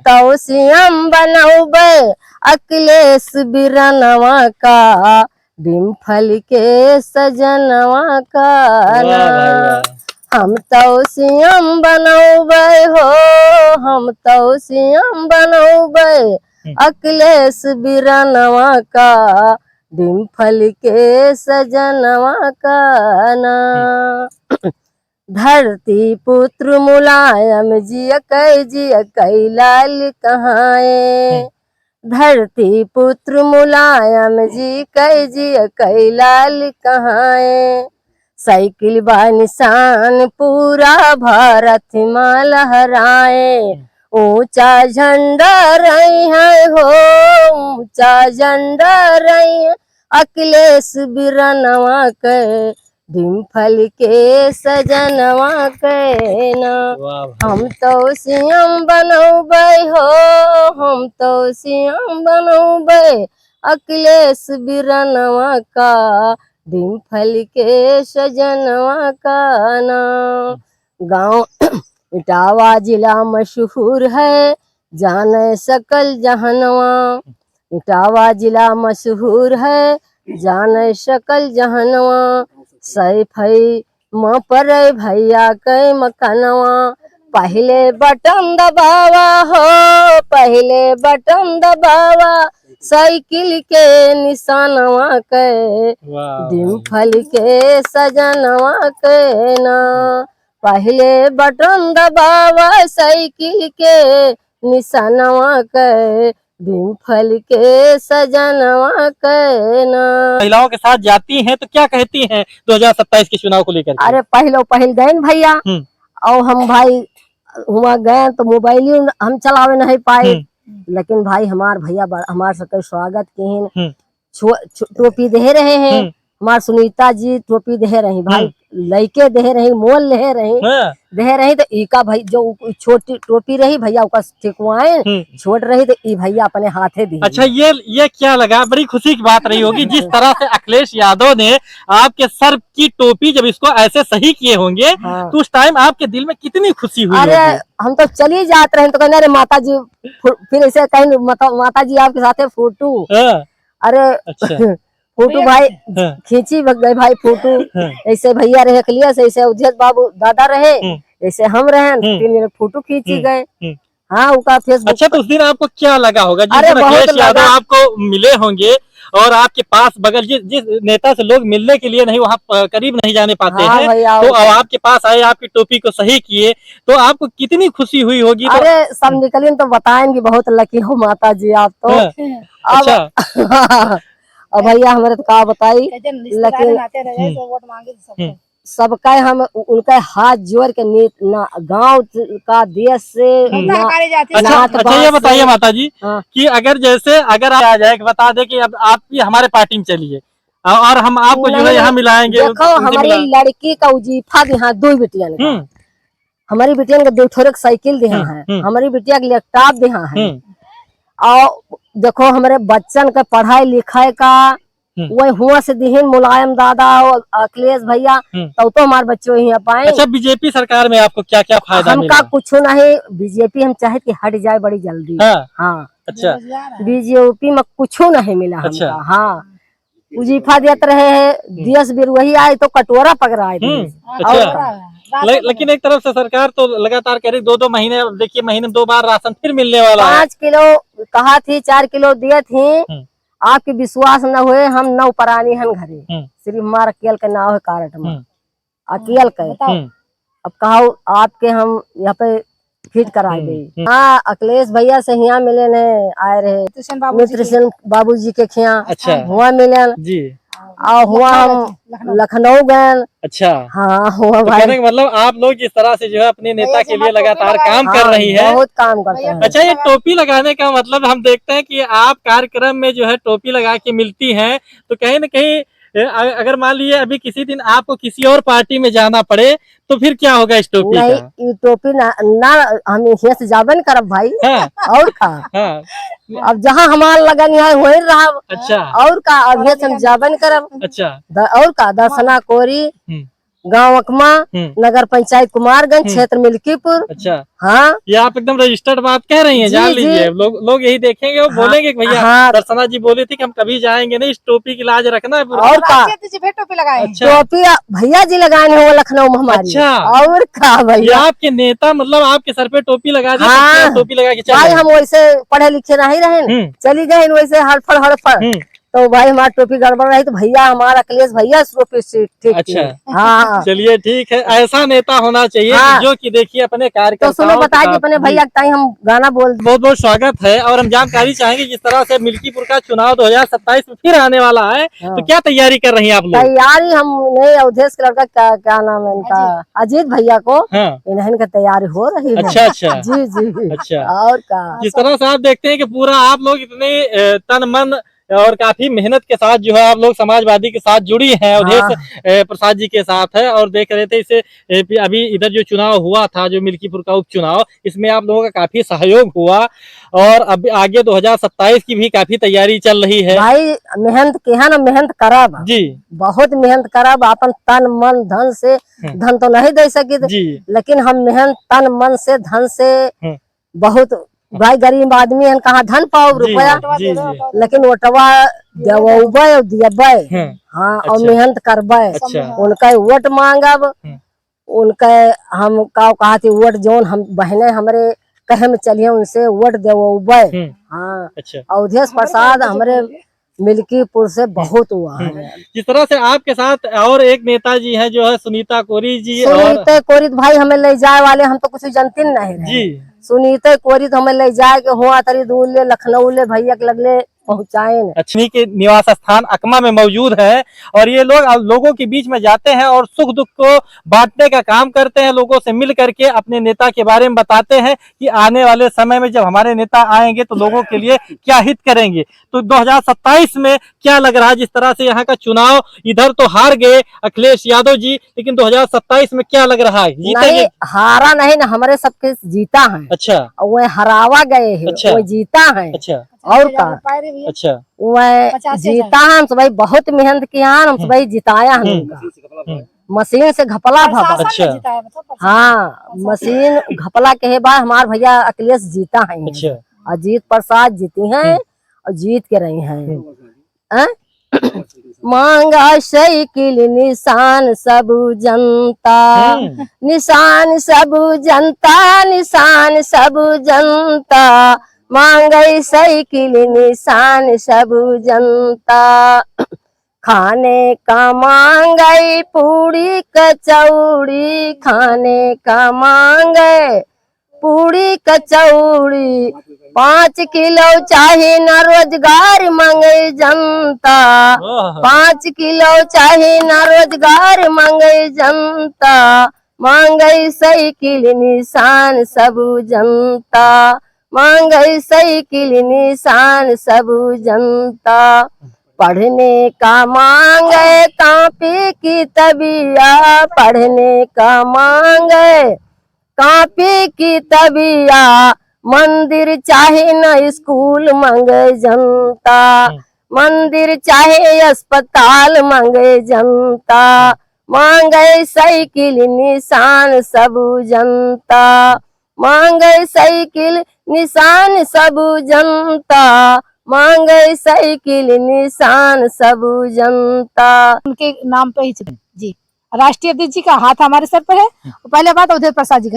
तो सीएम बनौबे अखिलेश बिरनवा का, डिम्पल के सजनवा का ना। हम तो सीएम बनौबे हो, हम तो सीएम बनौबे अखिलेश बिरनवा का, डिम्पल के सजनवा का ना। धरती पुत्र मुलायम जिय लाल कहाए, धरती पुत्र मुलायम जिय लाल कहाए। साइकिल बा निशान पूरा भारत मां लहराए, ऊंचा झंडा रही है हो, ऊंचा झंडा रही है अखिलेश बिरनवा के, डिम्पल के सजनवा के ना। हम तो सीएम बनौबे हो, हम तो सीएम बनौबे अखिलेश बिरनवा का, डिम्पल के सजनवा का ना। गाँव इटावा जिला मशहूर है, जाने सकल जहनवा, इटावा जिला मशहूर है, जाने सकल जहनवा। सैफई माँ पर भैया के मकनवा, पहले बटन दबावा हो, पहले बटन दबावा साइकिल के निशानवा के, डिम्पल के सजनवा के ना। पहले बटन दबावा साइकिल के निशानवा के, डिम्पल के सजनवा के ना। महिलाओं के साथ जाती हैं तो क्या कहती हैं 2027 के चुनाव को लेकर? अरे पहले गए भैया, और हम भाई हुआ गए तो मोबाइल हम चलावे नहीं पाए, लेकिन भाई हमार भैया हमारे सबके स्वागत के टोपी दे रहे हैं, हमार सुनीता जी टोपी दे रही भाई, लइके दे रही, मोल दे रही तो इका भाई जो छोटी टोपी रही भैया उसका ठेकुआए, छोट रही तो ई भैया अपने हाथे दी। अच्छा, ये क्या लगा, बड़ी खुशी की बात रही होगी जिस तरह से अखिलेश यादव ने आपके सर की टोपी जब इसको ऐसे सही किए होंगे, तो उस टाइम आपके दिल में कितनी खुशी हुई? अरे हम तो चली जाते रहे तो कहने अरे माता जी, फिर ऐसे कहीं माता जी आपके साथ फोटो, अरे फोटो भाई खींची गए भाई फोटो, ऐसे भैया रहे अखिलेश, ऐसे उज्जैन बाबू दादा रहे, ऐसे हम रहे, फिर मेरे फोटो खींची गए। हाँ उनका फेसबुक। अच्छा, तो उस दिन आपको क्या लगा होगा जिस दिन अखिलेश यादव आपको मिले होंगे और आपके पास बगल जिस नेता से लोग मिलने के लिए नहीं वहाँ करीब नहीं जाने पाते हैं, तो अब आपके पास आए, आपकी टोपी को सही किए, तो आपको कितनी खुशी हुई होगी? अरे सब निकली तो बताएंगे, बहुत लकी हो माता जी आप तो। अच्छा अब भैया हमारे तो क्या बताई, लेकिन सबका हम उनका हाथ जोड़ के गांव का देश से। अच्छा, ये बताइए माता जी कि अगर आ जाए बता दे कि अब आप हमारे पार्टी में चलिए और हम आपको जो है यहाँ मिलाएंगे। देखो हमारी लड़की का उजीफा यहाँ 2 बेटियां, हमारी बेटियां का 2 ठोरक साइकिल दिया है, हमारी बेटिया के लैपटॉप दिया है, और देखो हमारे बच्चन का पढ़ाई लिखाई का वही हुआ से दिहिन मुलायम दादा और अखिलेश भैया, तो हमारे बच्चे वही पाए। अच्छा, बीजेपी सरकार में आपको क्या क्या फायदा मिला? हमका कुछ नहीं, बीजेपी हम चाहे कि हट जाए बड़ी जल्दी। हाँ अच्छा, बीजेपी में कुछ नहीं मिला हमका। हाँ उजीफा देते रहे, दियस बिर वही आए तो कटोरा पकड़ाए। अच्छा, लेकिन एक तरफ से सरकार तो लगातार कह रही 2-2 महीने, देखिए महीने में 2 बार राशन फिर मिलने वाला है। 5 किलो कहा थी, 4 किलो दिए थी, आपके विश्वास न हुए हम 9 परानी हन घरे, सिर्फ हमारा अकेल का नाव है कारट में, अकेल के। अब कहो आपके हम यहाँ पे फिट करा गई। हाँ अखिलेश भैया से यहाँ मिले ने आए रहे, मित्र बाबूजी के खिया। अच्छा हुआ मिले जी, और हुआ हम लखनऊ गए। अच्छा हाँ हुआ भाई। कहने का मतलब आप लोग जिस तरह से जो है अपने नेता के लिए लगातार काम कर रही है, बहुत काम करते हैं। अच्छा, ये टोपी लगाने का मतलब हम देखते हैं कि आप कार्यक्रम में जो है टोपी लगा के मिलती हैं, तो कहीं न कहीं अगर मान लीजिए अभी किसी दिन आपको किसी और पार्टी में जाना पड़े तो फिर क्या होगा इस टोपी नहीं, का? ये टोपी ना हम यहाँ से जाबन करब भाई। और का अब जहाँ हमारा लगन है वही रहा। अच्छा, और का अब हम जाबन करब। अच्छा, और का दर्शना कोरी गांव अकमा, नगर पंचायत कुमारगंज, क्षेत्र मिल्कीपुर। अच्छा, हाँ, ये आप एकदम रजिस्टर्ड बात कह रही हैं। जान लीजिए, लोग यही देखेंगे और बोलेंगे कि भैया दर्शना जी बोले थे कि हम कभी जाएंगे नहीं, इस टोपी की लाज रखना है। और का टोपी लगाए। अच्छा, टोपी भैया जी लगाए हैं वो लखनऊ में हमारी। अच्छा, और का भैया आपके नेता मतलब आपके सर पे टोपी लगा दी, टोपी लगा के भाई हम वैसे पढ़े लिखे नहीं रहे, चली गए वैसे हड़फड़ हड़फड़, तो भाई हमारा टोपी गड़बड़ रही तो भैया हमारा अखिलेश भैया टोपी ठीक। अच्छा, हाँ, चलिए ठीक है, ऐसा नेता होना चाहिए जो कि देखिए अपने कार्यकर्ताओं। तो सुनो बताइए अपने भैया ताई हम गाना बोल। बहुत बहुत स्वागत है और हम जानकारी चाहेंगे जिस तरह से मिल्कीपुर का चुनाव 2027 में फिर आने वाला है, तो क्या तैयारी कर रही हैं आप लोग? तैयारी हमने अवधेश के लड़का क्या नाम है इनका, अजीत भैया को, इन्हें का तैयारी हो रही है। अच्छा अच्छा, जी अच्छा। और का जिस तरह से आप देखते हैं कि पूरा आप लोग इतने तन मन और काफी मेहनत के साथ जो है आप लोग समाजवादी के साथ जुड़ी हैं, अवधेश प्रसाद जी के साथ है, और देख रहे थे इसे अभी इधर जो चुनाव हुआ था, जो मिल्कीपुर का उपचुनाव, इसमें आप लोगों का काफी सहयोग हुआ और अब आगे 2027 की भी काफी तैयारी चल रही है। भाई मेहनत के है ना, मेहनत करब जी, बहुत मेहनत करब, अपन तन मन धन से, धन तो नहीं दे सकी, लेकिन हम मेहनत तन मन से धन से बहुत। भाई गरीब आदमी है, कहाँ धन पाओ रुपया, लेकिन वोटवा दियबे। हाँ, और मेहनत करबे, उनका वोट मांगब, उनका हम कहा थी वोट जोन हम बहने हमरे कहे में चलिए उनसे वोट देवबे। हाँ, अवधेश प्रसाद हमरे मिल्कीपुर से बहुत हुआ है। जिस तरह से आपके साथ और एक नेता जी है जो है सुनीता कोरी जी, सुनीता कोरी भाई हमें ले जाए वाले, हम तो कुछ जानते नहीं जी। सुनीता कोरी तो हमें ले जाए के हुआ तरी दूर ले लखनऊ ले भैया के लगले पहुँचाए। लक्ष्मी के निवास स्थान अकमा में मौजूद है और ये लोगों के बीच में जाते हैं और सुख दुख को बांटने का काम करते हैं, लोगों से मिल करके अपने नेता के बारे में बताते हैं कि आने वाले समय में जब हमारे नेता आएंगे तो लोगों के लिए क्या हित करेंगे। तो 2027 में क्या लग रहा है, जिस तरह से यहाँ का चुनाव इधर तो हार गए अखिलेश यादव जी, लेकिन 2027 में क्या लग रहा है? नहीं, हारा नहीं ना, हमारे सबके जीता है। अच्छा, वो हरावा गए है। अच्छा, वो जीता है। अच्छा, और का अच्छा, वह जीता है। हम सब बहुत मेहनत किया, हम सब जिताया है उनका, मशीन से घपला भा। अच्छा, हाँ, मशीन घपला के बाद हमारे भैया अखिलेश जीता है। अच्छा, अजीत प्रसाद जीती हैं और जीत के रही हैं। मांगा साइकिल निशान सब जनता, निशान सब जनता, निशान सब जनता, मांगे साइकिल निशान सब जनता, खाने का मांगे पूरी कचौड़ी, खाने का मांगे पूरी कचौड़ी, 5 किलो चाहे न रोजगार मांगे जनता, 5 किलो चाहे न रोजगार मांगे जनता, मांगे साइकिल निशान सब जनता, मांगे साइकिल निशान सब जनता, पढ़ने का मांगे कॉपी की तबिया, पढ़ने का मांगे कॉपी की तबिया, मंदिर चाहे न स्कूल मांगे जनता, मंदिर चाहे अस्पताल मांगे जनता, मांगे साइकिल निशान सब जनता, मांगे साइकिल निशान सब जनता, मांगे साइकिल निशान सब जनता। उनके नाम पे ही जी राष्ट्रीय अध्यक्ष जी का हाथ हमारे सर पर है। पहले बात अवधेश प्रसाद जी का